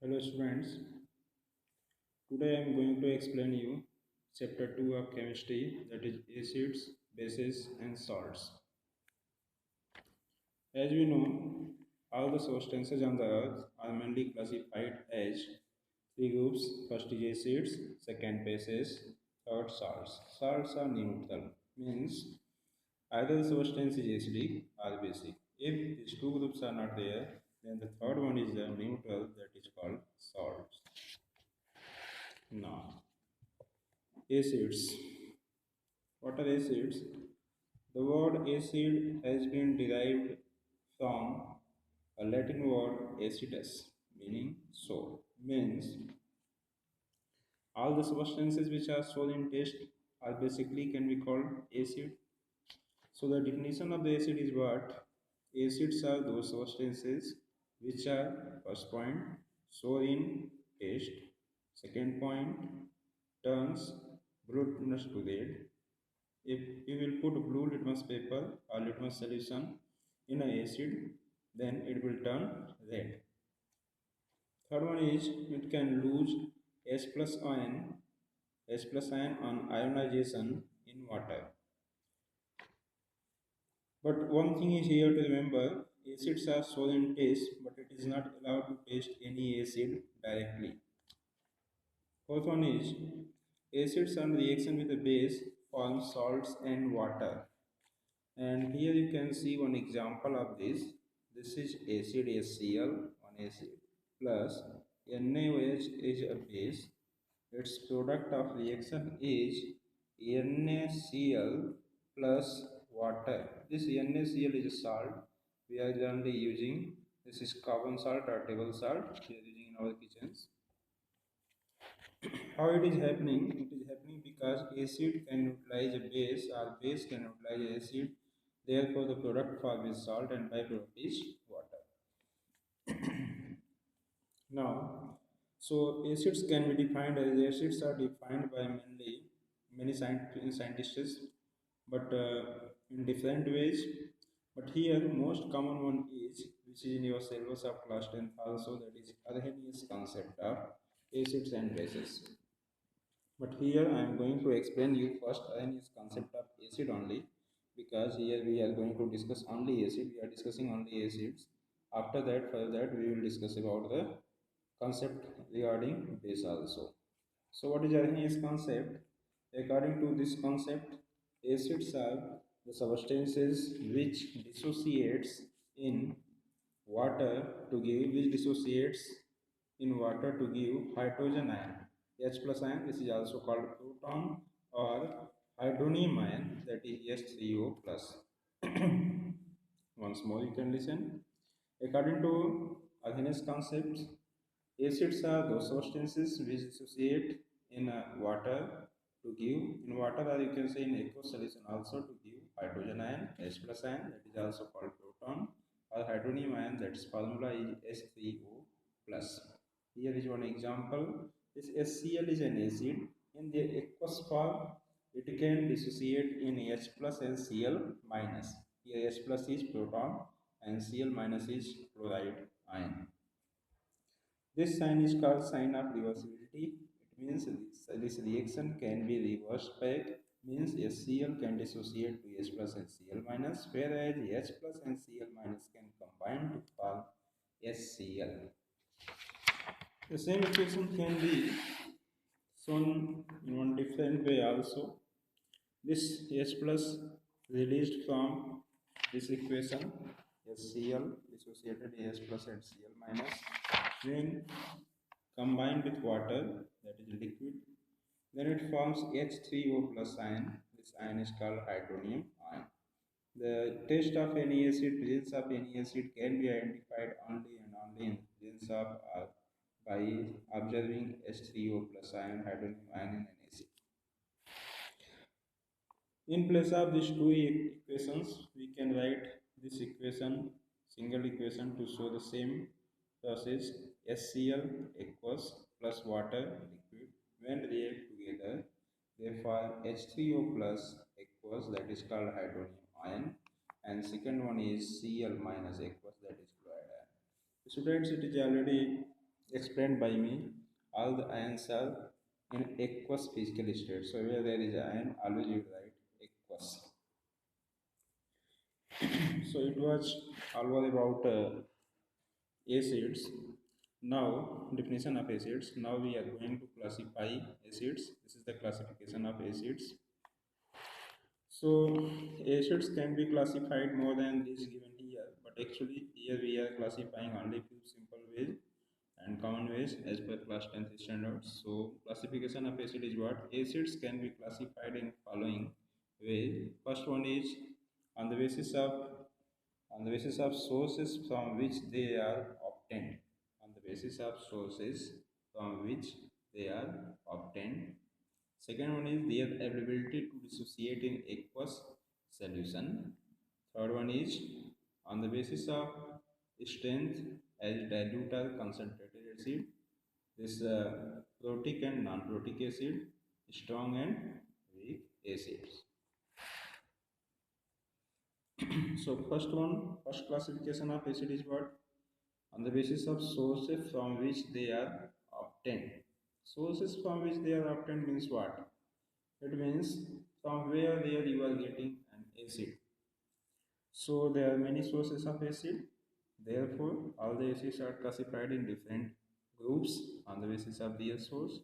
Hello students, today I am going to explain you chapter 2 of chemistry, that is acids, bases and salts. As we know, all the substances on the earth are mainly classified as three groups. First is acids, second bases, third salts. Salts are neutral, means either the substance is acidic or basic. If these two groups are not there, then the third one is the neutral, that is called salts. Now, acids. What are acids? The word acid has been derived from a Latin word acidus, meaning sour. Means all the substances which are sour in taste are basically can be called acid. So the definition of the acid is what? Acids are those substances which are, first point, sour in taste. Second point, turns glutinous to red. If you will put blue litmus paper or litmus solution in an acid, then it will turn red. Third one is it can lose H plus ion, H plus ion on ionization in water. But one thing is here to remember, acids are sour in taste, but it is not allowed to taste any acid directly. Fourth one is acids on reaction with a base form salts and water. And here you can see one example of this. This is acid HCl, one acid, plus NaOH is a base. Its product of reaction is NaCl plus water. This NaCl is a salt. We are generally using, this is carbon salt or table salt we are using in our kitchens. How it is happening? It is happening because acid can utilize a base or base can utilize acid. Therefore, the product form is salt and byproduct is water. Now, so acids can be defined as acids are defined by mainly many scientists, but in different ways. But here, most common one is which is in your syllabus of class 10th also, that is Arrhenius concept of acids and bases. But here I am going to explain you first Arrhenius concept of acid only, because here we are going to discuss only acid. We are discussing only acids. After that, for that we will discuss about the concept regarding base also. So what is Arrhenius concept? According to this concept, acids are the substances which dissociates in water to give which dissociates in water to give hydrogen ion. H plus ion, this is also called proton, or hydronium ion, that is H3O plus. Once more you can listen. According to Arrhenius concepts, acids are those substances which dissociate in water to give in water, or you can say in aqueous solution also to give hydrogen ion, H plus ion, that is also called proton, or hydronium ion, that is formula is H3O plus. Here is one example. This HCl is an acid. In the aqueous form, it can dissociate in H plus and Cl minus. Here H plus is proton and Cl minus is chloride ion. This sign is called sign of reversibility. It means this reaction can be reversed back, means HCl can dissociate to H plus and Cl minus, whereas H plus and Cl minus can combine to form HCl. The same equation can be shown in one different way also. This H plus released from this equation, HCl dissociated H plus and Cl minus, when combined with water, that is liquid, then it forms H3O plus ion. This ion is called hydronium ion. The taste of any acid, presence of any acid can be identified only and only in presence of by observing H3O plus ion, hydronium ion in an acid. In place of these two equations, we can write this equation, single equation, to show the same process. HCl aqueous plus water liquid, when react together, they form H3O plus aqueous, that is called hydronium ion, and second one is Cl minus aqueous, that is chloride ion. Students, it is already explained by me, all the ions are in aqueous physical state. So where there is ion, always you write aqueous. So it was all about acids. Now definition of acids. Now we are going to classify acids. This is the classification of acids. So acids can be classified more than this given here, but actually here we are classifying only few simple ways and common ways as per class 10th standards. So classification of acid is what? Acids can be classified in following ways. First one is on the basis of sources from which they are obtained. On the basis of sources from which they are obtained. Second one is their availability to dissociate in aqueous solution. Third one is on the basis of strength as dilute or concentrated acid. This protic and non-protic acid, strong and weak acids. So first classification of acid is what? On the basis of sources from which they are obtained. Sources from which they are obtained means what? It means from where there you are getting an acid. So there are many sources of acid. Therefore, all the acids are classified in different groups on the basis of their source.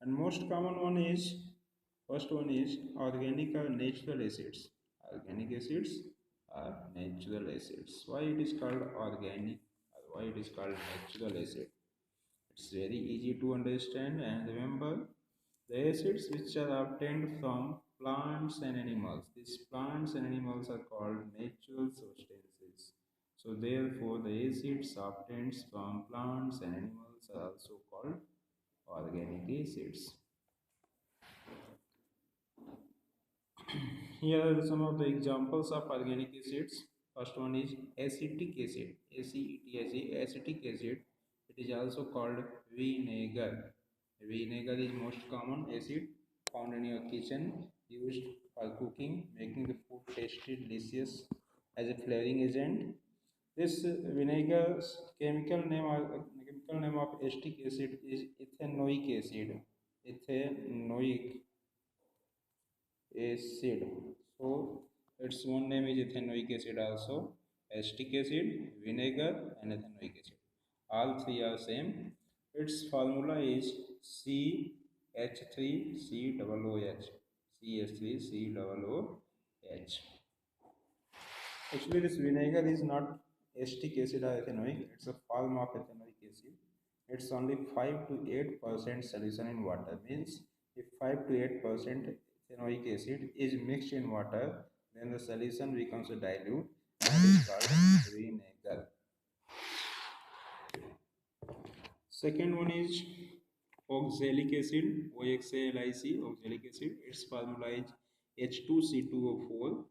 And most common one is, first one is organic or natural acids. Organic acids are natural acids. Why it is called organic or why it is called natural acid? It's very easy to understand, and remember the acids which are obtained from plants and animals. These plants and animals are called natural substances. So therefore the acids obtained from plants and animals are also called organic acids. Here are some of the examples of organic acids. First one is acetic acid. ACET, acetic acid. It is also called vinegar. Vinegar is most common acid found in your kitchen, used for cooking, making the food tasty, delicious as a flavoring agent. This vinegar's chemical name of acetic acid is ethanoic acid. Ethanoic acid. So its one name is ethanoic acid also. Acetic acid, vinegar, and ethanoic acid. All three are same. Its formula is CH3COOH. CH3COOH. Actually, this vinegar is not acetic acid or ethanoic. It's a form of ethanoic acid. It's only 5 to 8% solution in water. Means if 5 to 8% ethanoic acid is mixed in water, then the solution becomes a dilute and is called vinegar. Second one is oxalic acid, OXALIC, oxalic acid. Its formula is H2C2O4.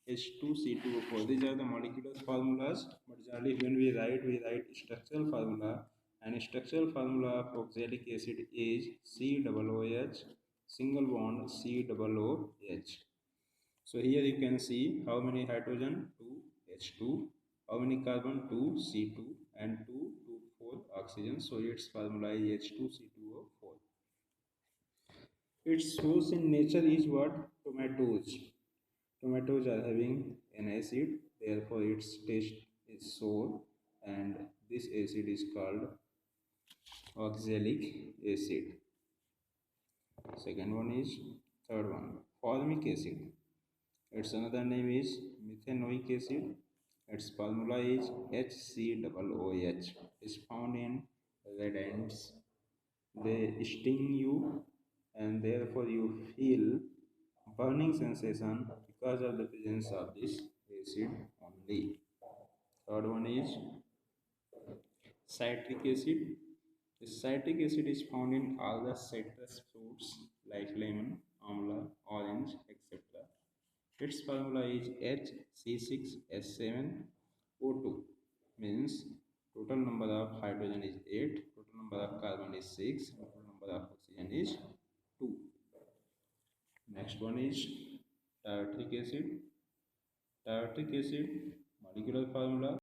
H2C2O4. These are the molecular formulas, but generally when we write structural formula, and structural formula of oxalic acid is COOH, single bond COOH. So here you can see how many hydrogen, 2 H2, how many carbon, 2 C2, and 2 4 oxygen. So its formula is H2C2O4. Its source in nature is what? Tomatoes. Tomatoes are having an acid, therefore its taste is sour, and this acid is called oxalic acid. Second one is third one, formic acid. Its another name is methanoic acid. Its formula is HCOOH. It's found in red ants. They sting you and therefore you feel burning sensation because of the presence of this acid only. Third one is citric acid. The citric acid is found in all the citrus fruits like lemon, amla, orange, etc. Its formula is HC6S7O2, means total number of hydrogen is 8, total number of carbon is 6, total number of oxygen is 2. Next one is tartric acid. Tartric acid molecular formula